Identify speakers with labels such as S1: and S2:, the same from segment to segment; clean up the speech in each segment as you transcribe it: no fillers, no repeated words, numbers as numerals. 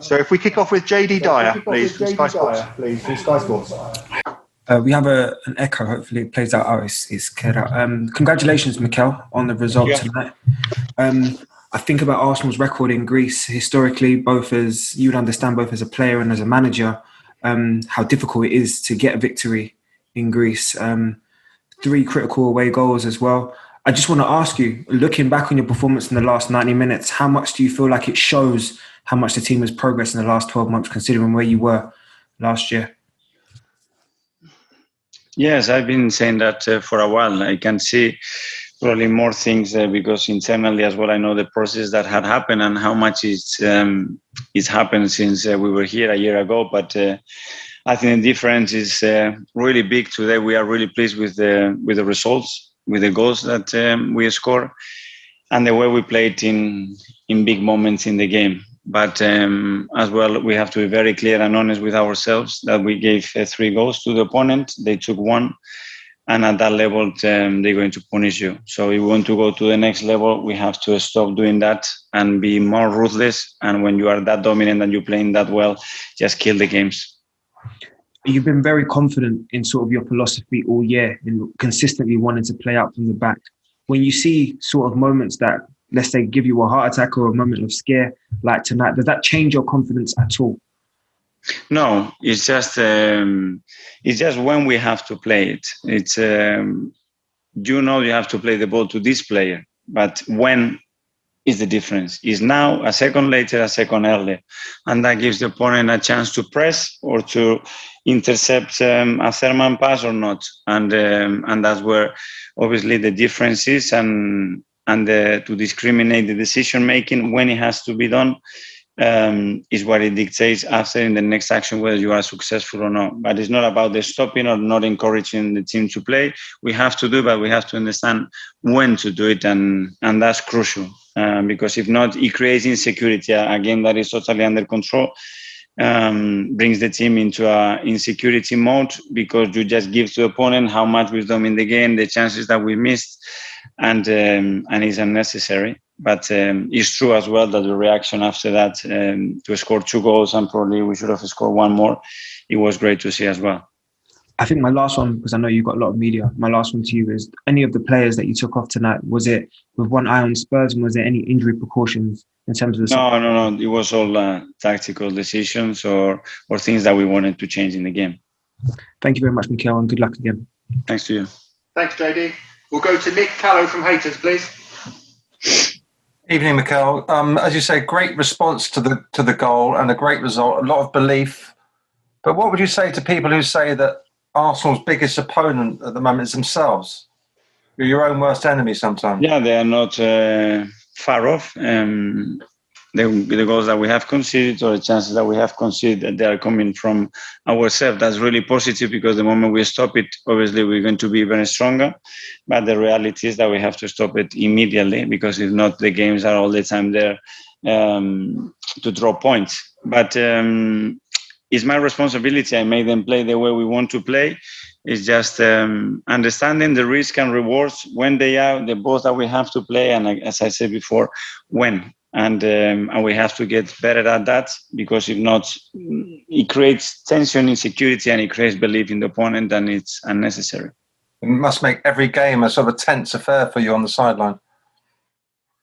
S1: So if we kick off with JD Dyer, please, from Sky Sports.
S2: We have an echo. Hopefully it plays out. Oh, it's cleared out. Congratulations, Mikel, on the result tonight. I think about Arsenal's record in Greece historically, both as you'd understand, both as a player and as a manager, how difficult it is to get a victory in Greece. 3 critical away goals as well. I just want to ask you, looking back on your performance in the last 90 minutes, how much do you feel like it shows how much the team has progressed in the last 12 months, considering where you were last year?
S3: Yes, I've been saying that for a while. I can see probably more things because internally as well, I know the process that had happened and how much it's happened since we were here a year ago. But I think the difference is really big today. We are really pleased with the results, with the goals that we score, and the way we played in big moments in the game. But as well, we have to be very clear and honest with ourselves that we gave 3 goals to the opponent. They took 1. And at that level, they're going to punish you. So if we want to go to the next level, we have to stop doing that and be more ruthless. And when you are that dominant and you're playing that well, just kill the games.
S2: You've been very confident in sort of your philosophy all year in consistently wanting to play out from the back. When you see sort of moments that, let's say, give you a heart attack or a moment of scare like tonight, does that change your confidence at all?
S3: No, it's just when we have to play it. It's you have to play the ball to this player, but when is the difference? Is now, a second later, a second earlier, and that gives the opponent a chance to press or to intercept a third-man pass or not, and that's where obviously the difference is, and to discriminate the decision making when it has to be done. Is what it dictates after in the next action whether you are successful or not. But it's not about the stopping or not encouraging the team to play. We have to do, but we have to understand when to do it, and that's crucial because if not, it creates insecurity. A game that is totally under control brings the team into a insecurity mode because you just give to the opponent how much we've done in the game, the chances that we missed, and it's unnecessary. But it's true as well that the reaction after that to score 2 goals, and probably we should have scored 1 more, it was great to see as well.
S2: I think my last one, because I know you've got a lot of media, my last one to you is, any of the players that you took off tonight, was it with one eye on Spurs, and was there any injury precautions in terms of the...
S3: No. It was all tactical decisions or things that we wanted to change in the game.
S2: Thank you very much, Mikel, and good luck again.
S3: Thanks to you.
S1: Thanks, JD. We'll go to Nick Callow from Haters, please.
S4: Evening, Mikel. As you say, great response to the goal and a great result, a lot of belief. But what would you say to people who say that Arsenal's biggest opponent at the moment is themselves? You're your own worst enemy sometimes.
S3: Yeah, they are not far off. The goals that we have conceded or the chances that we have conceded, they are coming from ourselves. That's really positive because the moment we stop it, obviously we're going to be very stronger. But the reality is that we have to stop it immediately because if not, the games are all the time there to draw points. But it's my responsibility. I made them play the way we want to play. It's just understanding the risk and rewards when they are, the both that we have to play. And as I said before, when. And we have to get better at that because if not, it creates tension, insecurity, and it creates belief in the opponent, and it's unnecessary.
S4: It must make every game a sort of tense affair for you on the sideline.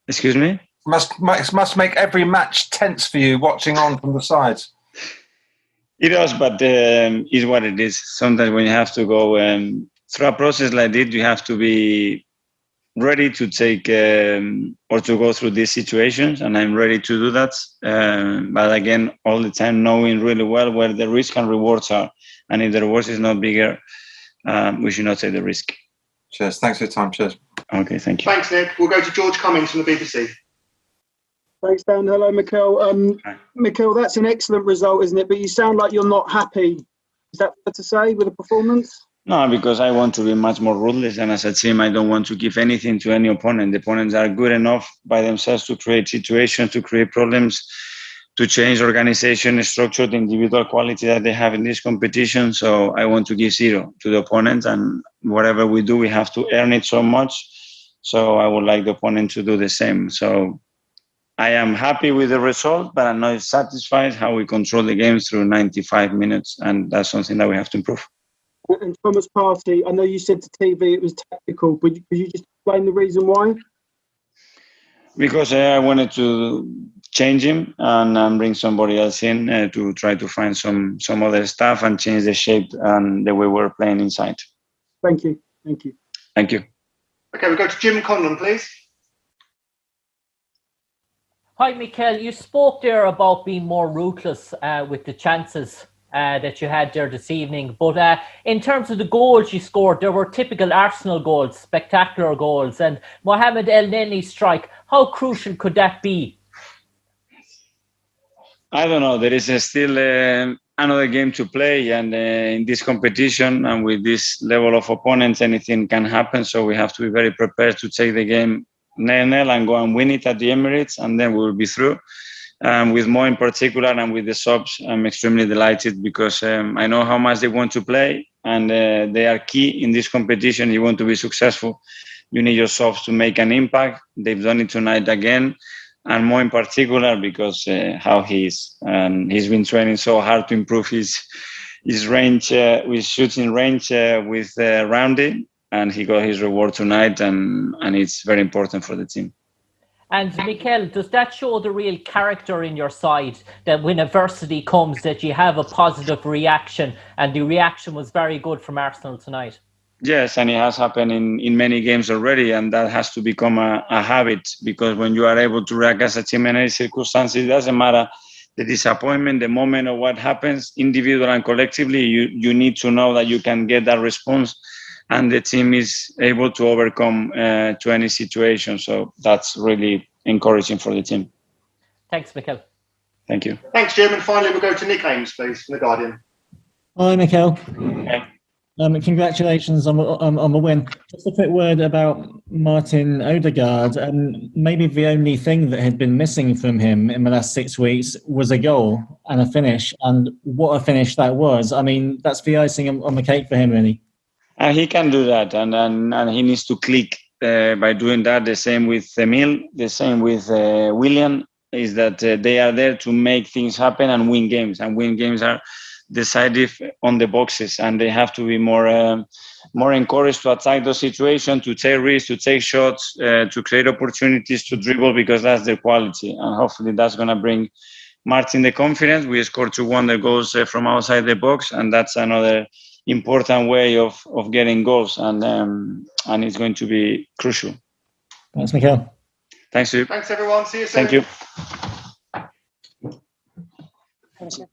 S3: Excuse me?
S4: Must make every match tense for you watching on from the sides.
S3: It does, but it's what it is. Sometimes when you have to go through a process like this, you have to be ready to take or to go through these situations, and I'm ready to do that. But again, all the time knowing really well where the risk and rewards are, and if the rewards is not bigger, we should not take the risk.
S4: Cheers. Thanks for your time. Cheers.
S3: Okay, thank you.
S1: Thanks, Nick. We'll go to George Cummings from the BBC.
S5: Thanks, Dan. Hello, Mikel. Mikel, that's an excellent result, isn't it? But you sound like you're not happy. Is that fair to say with the performance?
S3: No, because I want to be much more ruthless, and as a team, I don't want to give anything to any opponent. The opponents are good enough by themselves to create situations, to create problems, to change organization, structure, the individual quality that they have in this competition. So I want to give 0 to the opponent, and whatever we do, we have to earn it so much. So I would like the opponent to do the same. So I am happy with the result, but I'm not satisfied how we control the game through 95 minutes, and that's something that we have to improve.
S5: And Thomas Partey, I know you said to TV it was tactical, but could you just explain the reason why?
S3: Because I wanted to change him and bring somebody else in to try to find some other stuff and change the shape and the way we're playing inside.
S5: Thank you. Thank you.
S3: Thank you.
S1: Okay, we'll go to Jim Conlon, please.
S6: Hi, Mikel. You spoke there about being more ruthless with the chances that you had there this evening. But in terms of the goals you scored, there were typical Arsenal goals, spectacular goals. And Mohamed El Nenni's strike, how crucial could that be?
S3: I don't know. There is still another game to play. And in this competition and with this level of opponents, anything can happen. So we have to be very prepared to take the game 0-0 and go and win it at the Emirates, and then we will be through. With Mo in particular and with the subs, I'm extremely delighted because I know how much they want to play, and they are key in this competition. You want to be successful, you need your subs to make an impact. They've done it tonight again, and Mo in particular because how he's been training so hard to improve his range, his shooting range with Roundy. And he got his reward tonight, and it's very important for the team.
S6: And Mikel, does that show the real character in your side, that when adversity comes, that you have a positive reaction, and the reaction was very good from Arsenal tonight?
S3: Yes, and it has happened in many games already, and that has to become a habit, because when you are able to react as a team in any circumstances, it doesn't matter the disappointment, the moment, or what happens, individual and collectively, you need to know that you can get that response, and the team is able to overcome to any situation. So that's really encouraging for the team.
S6: Thanks, Mikel.
S3: Thank you.
S1: Thanks, Jim. And finally, we'll go to Nick Ames, please, from The Guardian.
S7: Hi, Mikel.
S3: Hey.
S7: Congratulations on the win. Just a quick word about Martin Odegaard. Maybe the only thing that had been missing from him in the last 6 weeks was a goal and a finish. And what a finish that was. I mean, that's the icing on the cake for him, really.
S3: He can do that, and he needs to click by doing that. The same with Emil, the same with William, is that they are there to make things happen and win games. And win games are decisive on the boxes, and they have to be more encouraged to attack those situations, to take risks, to take shots, to create opportunities to dribble, because that's their quality. And hopefully that's going to bring Martin the confidence. We scored 2 wonder goals from outside the box, and that's another important way of getting goals, and it's going to be crucial.
S7: Thanks, Mikel.
S3: Thanks, you.
S1: Thanks, everyone. See you soon.
S3: Thank you.